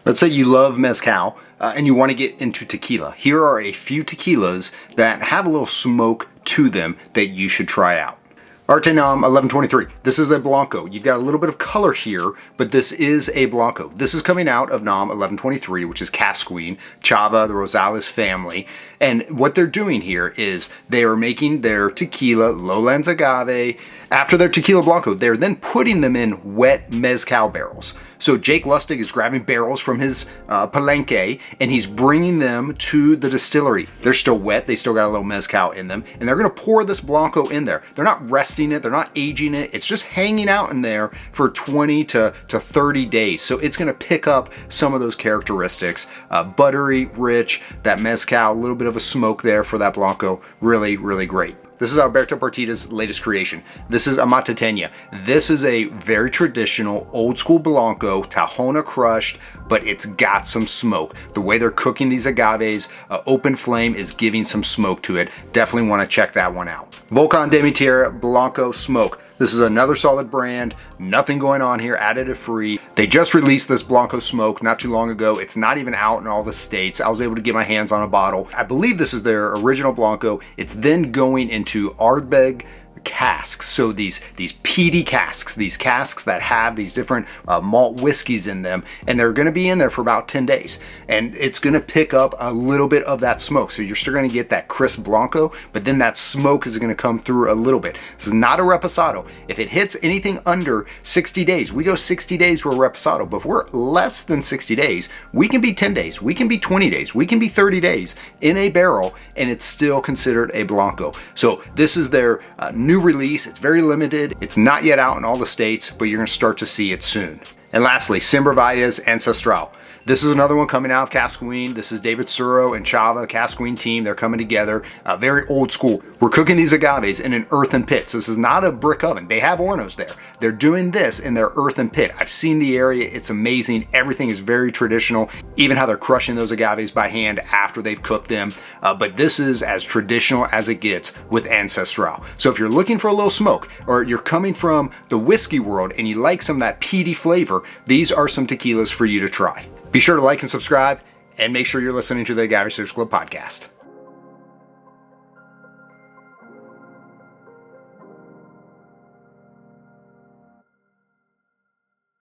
Let's say you love mezcal and you want to get into tequila. Here are a few tequilas that have a little smoke to them that you should try out. Arte Nam 1123. This is a Blanco. You've got a little bit of color here, but this is a Blanco. This is coming out of Nam 1123, which is Casquin, Chava, the Rosales family. And what they're doing here is they are making their tequila, Lowlands Agave. After their tequila Blanco, they're then putting them in wet mezcal barrels. So Jake Lustig is grabbing barrels from his palenque and he's bringing them to the distillery. They're still wet. They still got a little mezcal in them. And they're going to pour this Blanco in there. They're not resting it. They're not aging it. It's just hanging out in there for 20 to 30 days. So it's going to pick up some of those characteristics. Buttery, rich, that mezcal, a little bit of a smoke there for that Blanco. Really, really great. This is Alberto Partida's latest creation. This is a Matatena. This is a very traditional, old school Blanco, Tahona crushed, but it's got some smoke. The way they're cooking these agaves, open flame is giving some smoke to it. Definitely want to check that one out. Volcan de mi Tierra Blanco Smoke. This is another solid brand, nothing going on here, additive free. They just released this Blanco Smoke not too long ago. It's not even out in all the states. I was able to get my hands on a bottle. I believe this is their original Blanco. It's then going into Ardbeg casks. So these peaty casks, these casks that have these different malt whiskeys in them, and they're going to be in there for about 10 days. And it's going to pick up a little bit of that smoke. So you're still going to get that crisp Blanco, but then that smoke is going to come through a little bit. This is not a reposado. If it hits anything under 60 days, we go 60 days for a reposado. But if we're less than 60 days, we can be 10 days, we can be 20 days, we can be 30 days in a barrel, and it's still considered a Blanco. So this is their new release. It's very limited. It's not yet out in all the states, but you're going to start to see it soon. And lastly, Simbra Valles Ancestral. This is another one coming out of Casquin. This is David Suro and Chava, Casquin team. They're coming together. Very old school. We're cooking these agaves in an earthen pit. So this is not a brick oven. They have hornos there. They're doing this in their earthen pit. I've seen the area. It's amazing. Everything is very traditional. Even how they're crushing those agaves by hand after they've cooked them. But this is as traditional as it gets with Ancestral. So if you're looking for a little smoke, or you're coming from the whiskey world and you like some of that peaty flavor, these are some tequilas for you to try. Be sure to like and subscribe, and make sure you're listening to the Agave Social Club Podcast.